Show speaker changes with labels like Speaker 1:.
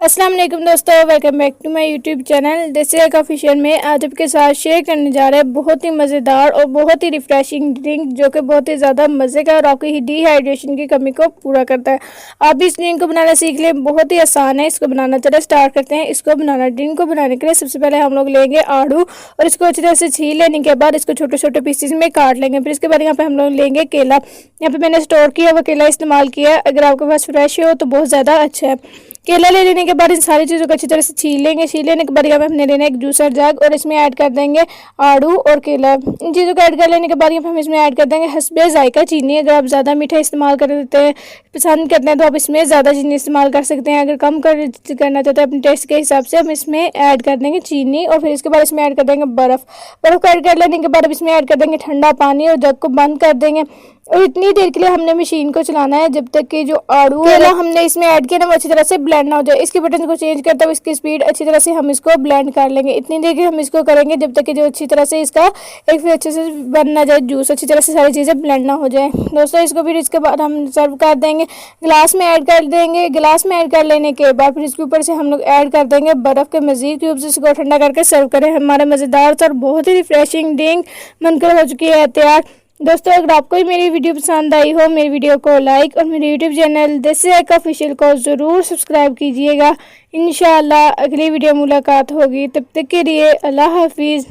Speaker 1: अस्सलाम वालेकुम दोस्तों, welcome back to my YouTube channel देसी एक ऑफिशियल में आज आपके साथ शेयर करने जा रहे हैं बहुत ही मज़ेदार और बहुत ही रिफ़्रेशिंग ड्रिंक जो कि बहुत ही ज़्यादा मज़े का और आपकी डिहाइड्रेशन की कमी को पूरा करता है। आप भी इस ड्रिंक को बनाना सीख लें, बहुत ही आसान है इसको बनाना। चलो स्टार्ट करते हैं इसको बनाना। ड्रिंक को बनाने के लिए सबसे पहले हम लोग लेंगे आड़ू और इसको अच्छी तरह से छील लेने के बाद इसको छोटे छोटे पीसेज में काट लेंगे। फिर इसके बाद यहाँ पे हम लोग लेंगे केला। यहाँ पे मैंने स्टोर किया हुआ केला इस्तेमाल किया है, अगर आपके पास फ्रेश हो तो बहुत ज़्यादा अच्छा है। केला ले लेने के बाद इन सारी चीज़ों को अच्छी तरह से छील लेंगे। छील लेने के बाद यहाँ पे हमने लेना है एक जूसर जग और इसमें ऐड कर देंगे आड़ू और केला। इन चीज़ों को ऐड कर लेने के बाद यहाँ पे हम इसमें ऐड कर देंगे हस्बे जायका चीनी। अगर आप ज़्यादा मीठा इस्तेमाल कर देते हैं पसंद करते हैं तो आप इसमें ज़्यादा चीनी इस्तेमाल कर सकते हैं। अगर कम करना चाहते हैं अपने टेस्ट के हिसाब से हम इसमें ऐड कर देंगे चीनी और फिर इसके बाद इसमें ऐड कर देंगे बर्फ़ को ऐड कर लेने के बाद अब इसमें ऐड कर देंगे ठंडा पानी और जग को बंद कर देंगे। और इतनी देर के लिए हमने मशीन को चलाना है जब तक कि जो आड़ू केला हमने इसमें ऐड किया ना वो अच्छी तरह से ब्लेंड ना हो जाए। इसके बटन को चेंज करते हुए इसकी स्पीड अच्छी तरह से हम इसको ब्लेंड कर लेंगे। इतनी देर के हम इसको करेंगे जब तक कि जो अच्छी तरह से इसका एक फिर अच्छे से बन ना जाए, जूस अच्छी तरह से सारी चीज़ें ब्लेंड ना हो जाए। दोस्तों इसको फिर इसके बाद हम सर्व कर देंगे, गिलास में ऐड कर देंगे। गिलास में ऐड कर लेने के बाद फिर इसके ऊपर से हम लोग ऐड कर देंगे बर्फ़ के मज़ीद क्यूब्स। इसको ठंडा करके सर्व करें। हमारा मज़ेदार और बहुत ही रिफ्रेशिंग ड्रिंक बनकर हो चुकी है तैयार। दोस्तों अगर आपको मेरी वीडियो पसंद आई हो मेरी वीडियो को लाइक और मेरे यूट्यूब चैनल देसी एक ऑफिशियल को ज़रूर सब्सक्राइब कीजिएगा। इंशाअल्लाह अगली वीडियो मुलाकात होगी, तब तक के लिए अल्लाह हाफिज़।